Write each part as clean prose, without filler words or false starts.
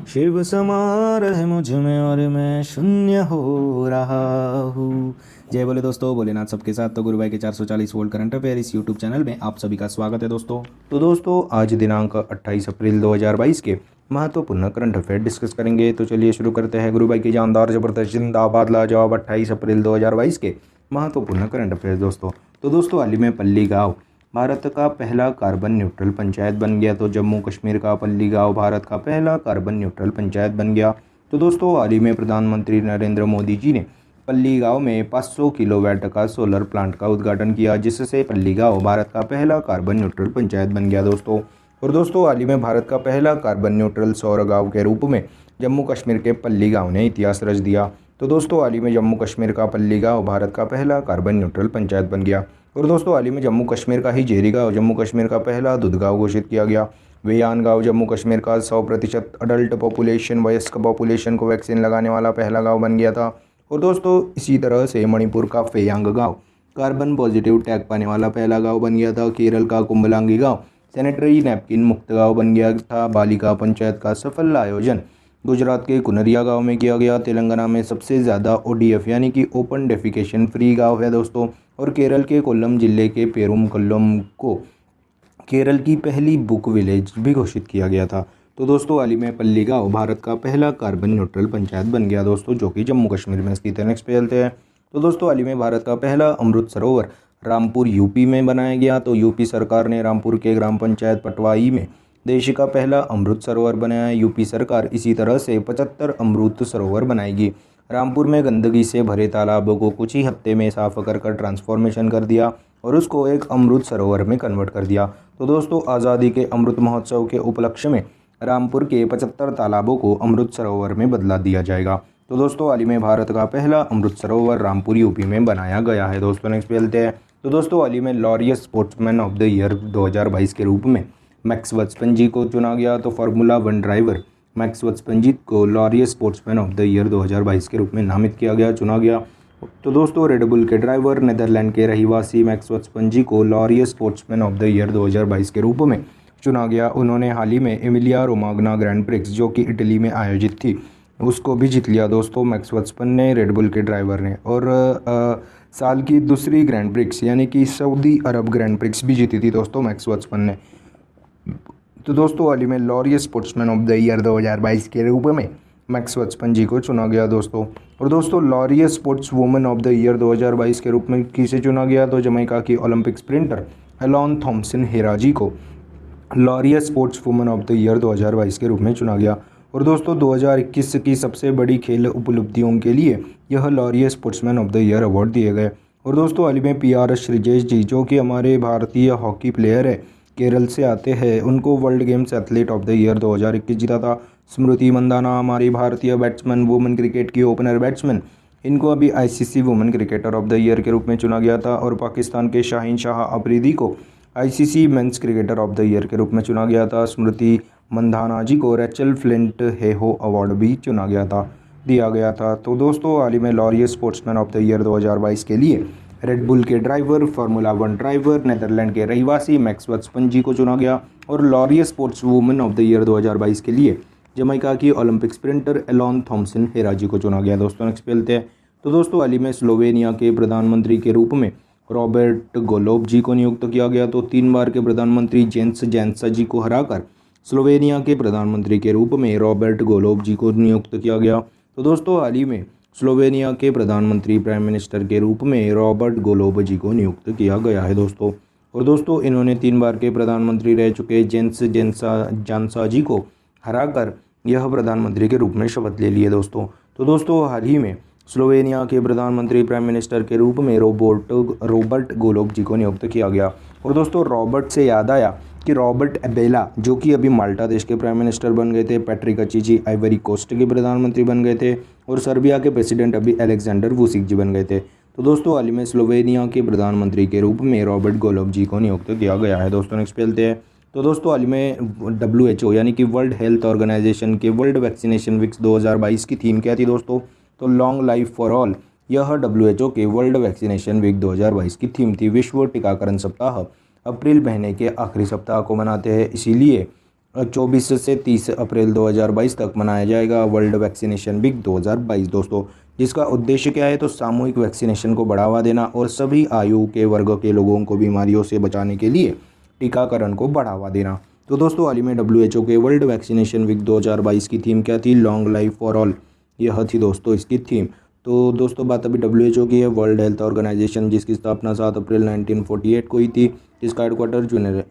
शिव समा रहे मुझ में और मैं शून्य हो रहा हूँ। जय बोले दोस्तों, भोलेनाथ सबके साथ। तो गुरु भाई के 440 वोल्ट करंट अफेयर इस यूट्यूब चैनल में आप सभी का स्वागत है दोस्तों। तो दोस्तों आज दिनांक 28 अप्रैल 2022 के महत्वपूर्ण करंट अफेयर डिस्कस करेंगे। तो चलिए शुरू करते हैं। गुरु भाई की जानदार जबरदस्त जिंदाबाद लाजवाब 28 अप्रैल 2022 के महत्वपूर्ण करंट अफेयर दोस्तों। तो दोस्तों हाल ही में पल्ली गाँव भारत का पहला कार्बन न्यूट्रल पंचायत बन गया। तो जम्मू कश्मीर का पल्ली गांव भारत का पहला कार्बन न्यूट्रल पंचायत बन गया। तो दोस्तों हाल ही में प्रधानमंत्री नरेंद्र मोदी जी ने पल्ली गांव में 500 किलोवाट का सोलर प्लांट का उद्घाटन किया, जिससे पल्ली गांव भारत का पहला कार्बन न्यूट्रल पंचायत बन गया दोस्तों। और दोस्तों हाल ही में भारत का पहला कार्बन न्यूट्रल सौर गाँव के रूप में जम्मू कश्मीर के पल्ली गाँव ने इतिहास रच दिया। तो दोस्तों हाल ही में जम्मू कश्मीर का पल्ली गाँव भारत का पहला कार्बन न्यूट्रल पंचायत बन गया। और दोस्तों हाल ही में जम्मू कश्मीर का ही जेरी गाँव जम्मू कश्मीर का पहला दूध गाँव घोषित किया गया। वेयान गाँव जम्मू कश्मीर का 100% अडल्ट पॉपुलेशन वयस्क पॉपुलेशन को वैक्सीन लगाने वाला पहला गाँव बन गया था। और दोस्तों इसी तरह से मणिपुर का फेयांग गाँव कार्बन पॉजिटिव टैग पाने वाला पहला गाँव बन गया था। केरल का कुंभलांगी गाँव सैनिटरी नैपकिन मुक्त गाँव बन गया था। बालिका पंचायत का सफल आयोजन गुजरात के कुनरिया गांव में किया गया। तेलंगाना में सबसे ज़्यादा ओडीएफ यानी कि ओपन डेफिकेशन फ्री गांव है दोस्तों। और केरल के कोल्लम जिले के पेरुम कोल्लम को केरल की पहली बुक विलेज भी घोषित किया गया था। तो दोस्तों हाल ही में पल्ली गांव भारत का पहला कार्बन न्यूट्रल पंचायत बन गया दोस्तों, जो कि जम्मू कश्मीर में स्थित है। नेक्स्ट पे चलते हैं। तो दोस्तों हाल ही में भारत का पहला अमृत सरोवर रामपुर यूपी में बनाया गया। तो यूपी सरकार ने रामपुर के ग्राम पंचायत पटवाई में देश का पहला अमृत सरोवर बनाया है। यूपी सरकार इसी तरह से 75 अमृत सरोवर बनाएगी। रामपुर में गंदगी से भरे तालाबों को कुछ ही हफ्ते में साफ कर ट्रांसफॉर्मेशन कर दिया और उसको एक अमृत सरोवर में कन्वर्ट कर दिया। तो दोस्तों आज़ादी के अमृत महोत्सव के उपलक्ष्य में रामपुर के 75 तालाबों को अमृत सरोवर में बदला दिया जाएगा। तो दोस्तों हाल ही में भारत का पहला अमृत सरोवर रामपुर यूपी में बनाया गया है दोस्तों। नेक्स्ट पे चलते हैं। तो दोस्तों हाल ही में Laureus sportsman of the year 2022 के रूप में मैक्स वर्स्टेपेन को चुना गया। तो फार्मूला 1 ड्राइवर मैक्स वर्स्टेपेन को Laureus sportsman of the year 2022 के रूप में नामित किया गया, चुना गया। तो दोस्तों रेडबुल के ड्राइवर नेदरलैंड के रहीवासी मैक्स वर्स्टेपेन को Laureus sportsman of the year 2022 के रूप में चुना गया। उन्होंने हाल ही में एमिलिया रोमाग्ना ग्रैंड प्रिक्स जो कि इटली में आयोजित थी उसको भी जीत लिया दोस्तों, मैक्स वर्स्टेपेन ने, रेडबुल के ड्राइवर ने। और साल की दूसरी ग्रैंड प्रिक्स यानी कि सऊदी अरब ग्रैंड प्रिक्स भी जीती थी दोस्तों मैक्स वर्स्टेपेन ने। तो दोस्तों हाल ही में Laureus sportsman of the year 2022 के रूप में मैक्स वर्स्टेपेन को चुना गया दोस्तों। और दोस्तों Laureus sports women of the year 2022 के रूप में किसे चुना गया? तो जमैका की ओलंपिक स्प्रिंटर एलन थॉम्सन हेराजी को Laureus sports women of the year 2022 के रूप में चुना गया। और दोस्तों 2021 की सबसे बड़ी खेल उपलब्धियों के लिए यह Laureus sportsman of the year award दिए गए। और दोस्तों हाल ही में PR श्रीजेश जी जो कि हमारे भारतीय हॉकी प्लेयर है, केरल से आते हैं, उनको world games athlete of the year 2021 जीता था। स्मृति मंदाना हमारी भारतीय बैट्समैन वुमेन क्रिकेट की ओपनर बैट्समैन, इनको अभी ICC women cricketer of the year के रूप में चुना गया था। और पाकिस्तान के शाहीन शाह अफरीदी को ICC men's cricketer of the year के रूप में चुना गया था। स्मृति मंदाना जी को रेचल फ्लिंट हेहो अवार्ड भी दिया गया था। तो दोस्तों हाल ही में Laureus sportsman of the year 2022 के लिए रेडबुल के ड्राइवर, फार्मूला 1 ड्राइवर, नेदरलैंड के रहीवासी मैक्स वर्स्टेपेन को चुना गया। और Laureus sports women of the year 2022 के लिए जमैका की ओलंपिक स्प्रिंटर एलन थॉम्सन हेराजी को चुना गया दोस्तों। नेक्स्ट पे चलते हैं। तो दोस्तों हाल ही में स्लोवेनिया के प्रधानमंत्री के रूप में रॉबर्ट गोलोब जी को नियुक्त किया गया। तो 3 बार के प्रधानमंत्री जेंस जैंसा जी को हराकर स्लोवेनिया के प्रधानमंत्री के रूप में रॉबर्ट गोलोब जी को नियुक्त किया गया। तो दोस्तों हाल ही में स्लोवेनिया के प्रधानमंत्री प्राइम मिनिस्टर के रूप में रॉबर्ट गोलोब जी को नियुक्त किया गया है दोस्तों। और दोस्तों इन्होंने 3 बार के प्रधानमंत्री रह चुके जेंस जैंसा जी को हराकर यह प्रधानमंत्री के रूप में शपथ ले लिए दोस्तों। तो दोस्तों हाल ही में स्लोवेनिया के प्रधानमंत्री प्राइम मिनिस्टर के रूप में रॉबर्ट गोलोब जी को नियुक्त किया गया। और दोस्तों रॉबर्ट से याद आया कि रॉबर्ट एबेला जो कि अभी माल्टा देश के प्राइम मिनिस्टर बन गए थे, पैट्रिक अचीची आइवरी कोस्ट के प्रधानमंत्री बन गए थे, और सर्बिया के प्रेसिडेंट अभी अलेक्जेंडर वुसिक जी बन गए थे। तो दोस्तों हाल ही में स्लोवेनिया के प्रधानमंत्री के रूप में रॉबर्ट गोलोब जी को नियुक्त किया गया है दोस्तों। नेक्स्ट पे चलते हैं। तो दोस्तों हाल ही में WHO यानी कि वर्ल्ड हेल्थ ऑर्गेनाइजेशन के वर्ल्ड वैक्सीनेशन वीक्स 2022 की थीम क्या थी दोस्तों? तो लॉन्ग लाइफ फॉर ऑल। यह WHO के वर्ल्ड वैक्सीनेशन वीक 2022 की थीम थी। विश्व टीकाकरण सप्ताह अप्रैल महीने के आखिरी सप्ताह को मनाते हैं, इसीलिए 24 से 30 अप्रैल 2022 तक मनाया जाएगा वर्ल्ड वैक्सीनेशन वीक 2022 दोस्तों। जिसका उद्देश्य क्या है, तो सामूहिक वैक्सीनेशन को बढ़ावा देना और सभी आयु के वर्ग के लोगों को बीमारियों से बचाने के लिए टीकाकरण को बढ़ावा देना। तो दोस्तों हाल ही में WHO के वर्ल्ड वैक्सीनेशन वीक 2022 की थीम क्या थी, लॉन्ग लाइफ फॉर ऑल, यह थी दोस्तों इसकी थीम। तो दोस्तों बात अभी WHO की है, वर्ल्ड हेल्थ ऑर्गेनाइजेशन, जिसकी स्थापना 7 अप्रैल 1948 को हुई थी, जिसका हेडक्वार्टर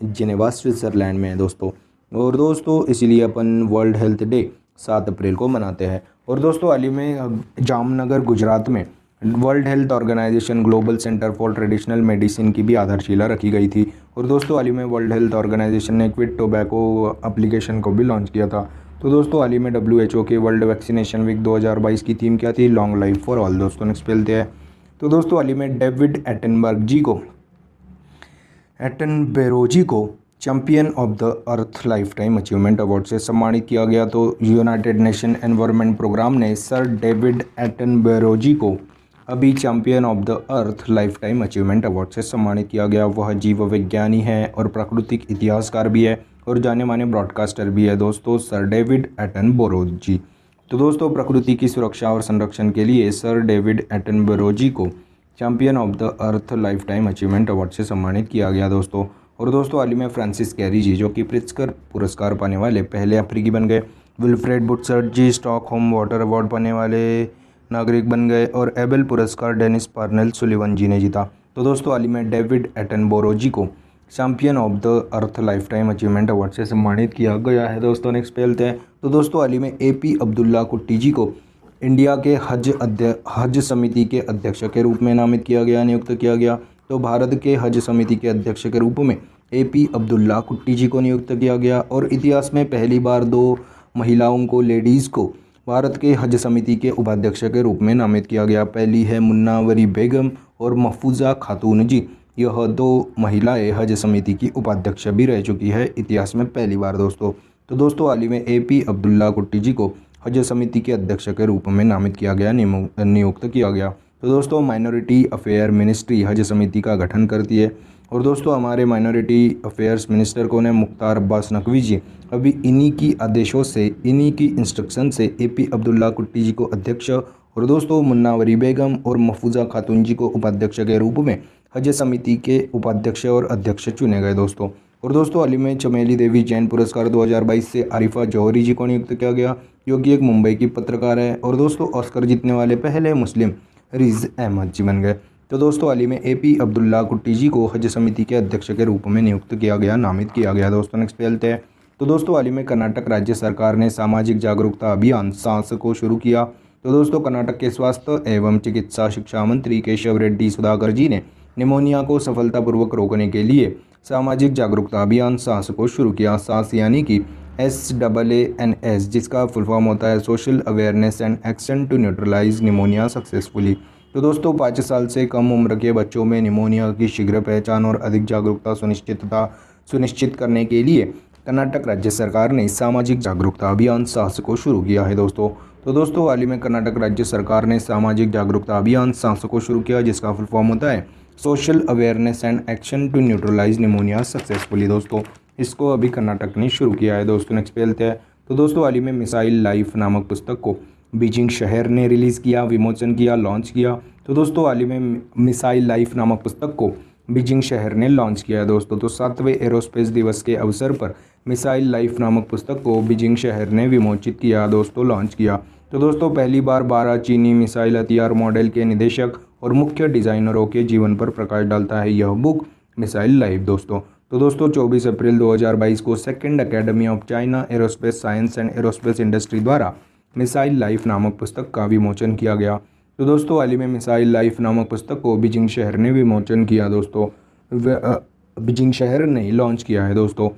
जिनेवा स्विट्ज़रलैंड में है दोस्तों। और दोस्तों इसीलिए अपन वर्ल्ड हेल्थ डे 7 अप्रैल को मनाते हैं। और दोस्तों हाल ही में जामनगर गुजरात में World Health Organization Global Centre for Traditional Medicine की भी आधारशिला रखी गई थी। और दोस्तों हाल ही में वर्ल्ड हेल्थ ऑर्गेनाइजेशन ने क्विट टोबैको एप्लीकेशन को भी लॉन्च किया था। तो दोस्तों हाल ही में WHO के वर्ल्ड वैक्सीनेशन वीक 2022 की थीम क्या थी, लॉन्ग लाइफ फॉर ऑल दोस्तों। नेक्स्ट पेलते हैं। तो दोस्तों हाल ही में डेविड एटनबेरोजी को champion of the earth life time achievement award से सम्मानित किया गया। तो यूनाइटेड नेशन एनवायरनमेंट प्रोग्राम ने सर डेविड एटनबेरोजी को अभी champion of the earth life time achievement award से सम्मानित किया गया। वह जीव विज्ञानी है और प्राकृतिक इतिहासकार भी है और जाने माने ब्रॉडकास्टर भी है दोस्तों, सर डेविड एटनबरोजी। तो दोस्तों प्रकृति की सुरक्षा और संरक्षण के लिए सर डेविड एटनबरोजी को champion of the earth life time achievement award से सम्मानित किया गया दोस्तों। और दोस्तों हाल ही में फ्रांसिस कैरी जी, जो कि प्रिट्जकर पुरस्कार पाने वाले पहले अफ्रीकी बन गए, विल्फ्रेड बुटसर्ट जी स्टॉकहोम वाटर अवार्ड पाने वाले नागरिक बन गए और एबेल पुरस्कार डेनिस पार्नेल सुलिवन जी ने जीता। तो दोस्तों हाल ही में डेविड एटनबरोजी को champion of the earth life time achievement award से सम्मानित किया गया है दोस्तों। नेक्स्ट पेलते हैं। तो दोस्तों हाल ही में AP अब्दुल्ला कुट्टी जी को इंडिया के हज समिति के अध्यक्ष के रूप में नियुक्त किया गया। तो भारत के हज समिति के अध्यक्ष के रूप में AP अब्दुल्ला कुट्टी जी को नियुक्त किया गया। और इतिहास में पहली बार 2 महिलाओं को, लेडीज़ को भारत के हज समिति के उपाध्यक्ष के रूप में नामित किया गया। पहली है मुन्नावरी बेगम और महफूजा खातून जी। यह 2 महिलाएं हज समिति की उपाध्यक्ष भी रह चुकी है इतिहास में पहली बार दोस्तों। तो दोस्तों हाल ही में AP अब्दुल्ला कुट्टी जी को हज समिति के अध्यक्ष के रूप में नामित किया गया, नियुक्त किया गया। तो दोस्तों माइनॉरिटी अफेयर मिनिस्ट्री हज समिति का गठन करती है। और दोस्तों हमारे माइनॉरिटी अफेयर्स मिनिस्टर कौन है, मुख्तार अब्बास नकवी जी। अभी इन्हीं की आदेशों से, इन्हीं की इंस्ट्रक्शन से AP अब्दुल्ला कुट्टी जी को अध्यक्ष और दोस्तों मुन्नावरी बेगम और महफूजा खातून जी को उपाध्यक्ष के रूप में हज समिति के उपाध्यक्ष और अध्यक्ष चुने गए दोस्तों। और दोस्तों हाल ही में चमेली देवी जैन पुरस्कार 2022 से आरिफा जौहरी जी को नियुक्त किया गया, जो कि एक मुंबई की पत्रकार है। और दोस्तों ऑस्कर जीतने वाले पहले मुस्लिम रिज अहमद जी बन गए। तो दोस्तों हाल ही में AP अब्दुल्ला कुट्टी जी को हज समिति के अध्यक्ष के रूप में नियुक्त किया गया, नामित किया गया दोस्तों। नेक्स्ट पे चलते हैं। तो दोस्तों हाल ही में कर्नाटक राज्य सरकार ने सामाजिक जागरूकता अभियान सांस को शुरू किया। तो दोस्तों कर्नाटक के स्वास्थ्य एवं चिकित्सा शिक्षा मंत्री केशव रेड्डी सुधाकर जी ने निमोनिया को सफलतापूर्वक रोकने के लिए सामाजिक जागरूकता अभियान सांस को शुरू किया। सांस यानी कि SAANS, जिसका फुल फॉर्म होता है social awareness and action to neutralise pneumonia successfully. तो दोस्तों 5 साल से कम उम्र के बच्चों में निमोनिया की शीघ्र पहचान और अधिक जागरूकता सुनिश्चित करने के लिए कर्नाटक राज्य सरकार ने सामाजिक जागरूकता अभियान सांस को शुरू किया है दोस्तों। तो दोस्तों हाल ही में कर्नाटक राज्य सरकार ने सामाजिक जागरूकता अभियान सांस को शुरू किया, जिसका फुल फॉर्म होता है social awareness and action to neutralise pneumonia successfully दोस्तों। इसको अभी कर्नाटक ने शुरू किया है दोस्तों। नेक्स्ट पे चलते हैं। तो दोस्तों हाल ही में मिसाइल लाइफ नामक पुस्तक को बीजिंग शहर ने रिलीज़ किया, विमोचन किया, लॉन्च किया। तो दोस्तों हाल ही में मिसाइल लाइफ नामक पुस्तक को बीजिंग शहर ने लॉन्च किया है दोस्तों। तो 7वें एरोस्पेस दिवस के अवसर पर मिसाइल लाइफ नामक पुस्तक को बीजिंग शहर ने विमोचित किया दोस्तों, लॉन्च किया। तो दोस्तों पहली बार 12 चीनी मिसाइल हथियार मॉडल के निदेशक और मुख्य डिज़ाइनरों के जीवन पर प्रकाश डालता है यह बुक मिसाइल लाइफ दोस्तों। तो दोस्तों 24 अप्रैल 2022 को second academy of China aerospace science and aerospace industry द्वारा मिसाइल लाइफ नामक पुस्तक का विमोचन किया गया। तो दोस्तों हाल ही में मिसाइल लाइफ नामक पुस्तक को बीजिंग शहर ने विमोचन किया दोस्तों, बीजिंग शहर ने लॉन्च किया है दोस्तों।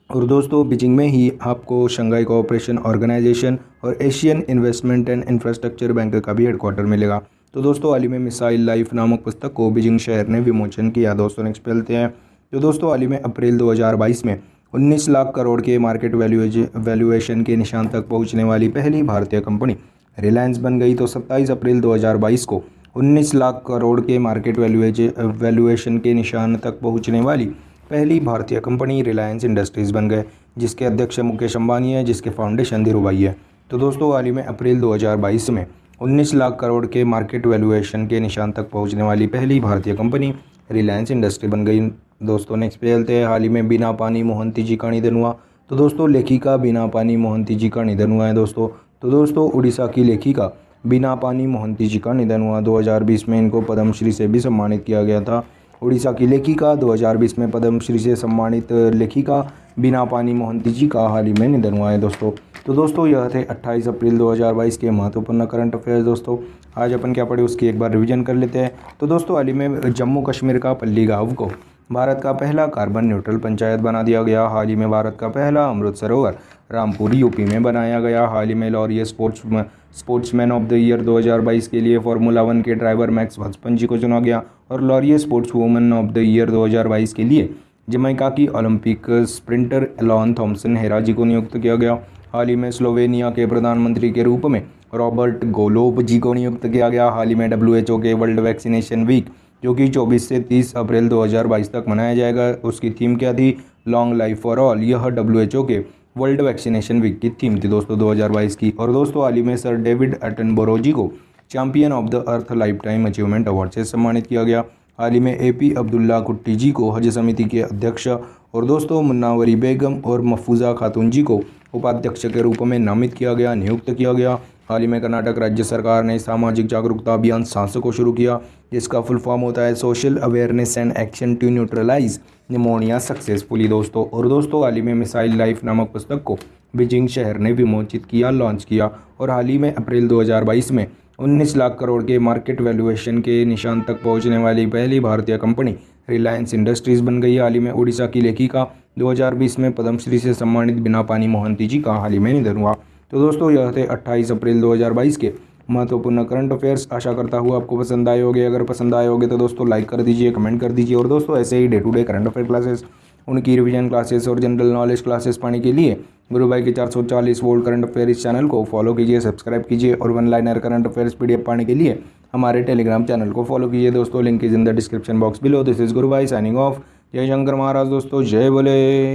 और दोस्तों बीजिंग में ही आपको शंघाई कोऑपरेशन ऑर्गेनाइजेशन और Asian investment and infrastructure bank का भी हेडक्वार्टर मिलेगा। तो दोस्तों हाल ही में मिसाइल लाइफ नामक पुस्तक को बीजिंग शहर ने विमोचन किया दोस्तों। नेक्स्ट पे चलते हैं। तो दोस्तों हाल ही में अप्रैल 2022 में 19 लाख करोड़ के मार्केट वैल्यूएशन के निशान तक पहुंचने वाली पहली भारतीय कंपनी रिलायंस बन गई। तो 27 अप्रैल 2022 को 19 लाख करोड़ के मार्केट वैल्यूएशन के निशान तक पहुंचने वाली पहली भारतीय कंपनी रिलायंस इंडस्ट्रीज़ बन गए, जिसके अध्यक्ष मुकेश अंबानी है, जिसके फाउंडेशन धीरूभाई है। तो दोस्तों हाल ही में अप्रैल 2022 में 19 लाख करोड़ के मार्केट वैल्यूएशन के निशान तक पहुंचने वाली पहली भारतीय कंपनी रिलायंस इंडस्ट्री बन गई। दोस्तों नेक्स्ट पे चलते हैं। हाल ही में बीना पानी मोहंती जी का निधन हुआ। तो दोस्तों लेखिका बीना पानी मोहंती जी का निधन हुआ है दोस्तों। तो दोस्तों उड़ीसा की लेखिका बीना पानी मोहंती जी का निधन हुआ। 2020 में इनको पद्मश्री से भी सम्मानित किया गया था। उड़ीसा की लेखिका 2020 में पद्मश्री से सम्मानित लेखिका बीना पानी मोहंती जी का हाल ही में निधन हुआ है दोस्तों। तो दोस्तों यह थे 28 अप्रैल 2022 के महत्वपूर्ण करंट अफेयर्स। दोस्तों आज अपन क्या पढ़े उसकी एक बार रिवीजन कर लेते हैं। तो दोस्तों हाल ही में जम्मू कश्मीर का पल्ली गाँव को भारत का पहला कार्बन न्यूट्रल पंचायत बना दिया गया। हाल ही में भारत का पहला अमृत सरोवर रामपुर यूपी में बनाया गया। हाल ही में Laurier sportsman of the year 2022 के लिए फार्मूला 1 के ड्राइवर मैक्स वर्स्टेपन जी को चुना गया और Laureus sports woman of the year 2022 के लिए जमैका की Olympic sprinter Elaine Thompson Herah ji को नियुक्त किया गया। हाल ही में स्लोवेनिया के प्रधानमंत्री के रूप में रॉबर्ट गोलोब जी को नियुक्त किया गया। हाल ही में WHO के वर्ल्ड वैक्सीनेशन वीक जो कि 24 से 30 अप्रैल 2022 तक मनाया जाएगा, उसकी थीम क्या थी? Long life for all. यह WHO के वर्ल्ड वैक्सीनेशन वीक की थीम थी दोस्तों 2022 की। और दोस्तों हाल ही में सर डेविड एटनबरो जी को champion of the earth life time achievement award से सम्मानित किया गया। हाल ही में AP अब्दुल्ला कुट्टी जी को हज समिति के अध्यक्ष और दोस्तों मुन्नावरी बेगम और महफूजा खातून जी को उपाध्यक्ष के रूप में नामित किया गया, नियुक्त किया गया। हाल ही में कर्नाटक राज्य सरकार ने सामाजिक जागरूकता अभियान सांस को शुरू किया, जिसका फुल फॉर्म होता है social awareness and action to neutralise pneumonia successfully दोस्तों। और दोस्तों हाल ही में मिसाइल लाइफ नामक पुस्तक को बीजिंग शहर ने विमोचित किया, लॉन्च किया। और हाल ही में अप्रैल 2022 में 19 लाख करोड़ के मार्केट वैल्यूएशन के निशान तक पहुंचने वाली पहली भारतीय कंपनी रिलायंस इंडस्ट्रीज़ बन गई। हाल ही में उड़ीसा की लेखिका 2020 में पद्मश्री से सम्मानित बीना पानी मोहंती जी का हाल ही में निधन हुआ। तो दोस्तों यह थे 28 अप्रैल 2022 के महत्वपूर्ण करंट अफेयर्स। आशा करता हूँ आपको पसंद आए होंगे। अगर पसंद आए होंगे तो दोस्तों लाइक कर दीजिए, कमेंट कर दीजिए। और दोस्तों ऐसे ही day to day current affair classes, उनकी रिवीजन क्लासेस और जनरल नॉलेज क्लासेस पाने के लिए गुरु भाई के 440 वोल्ट करंट अफेयर इस चैनल को फॉलो कीजिए, सब्सक्राइब कीजिए। और one liner current affairs PDF पाने के लिए हमारे टेलीग्राम चैनल को फॉलो कीजिए दोस्तों। Link is in the description box below. This is गुरु भाई साइनिंग ऑफ। जय शंकर महाराज दोस्तों, जय बोले।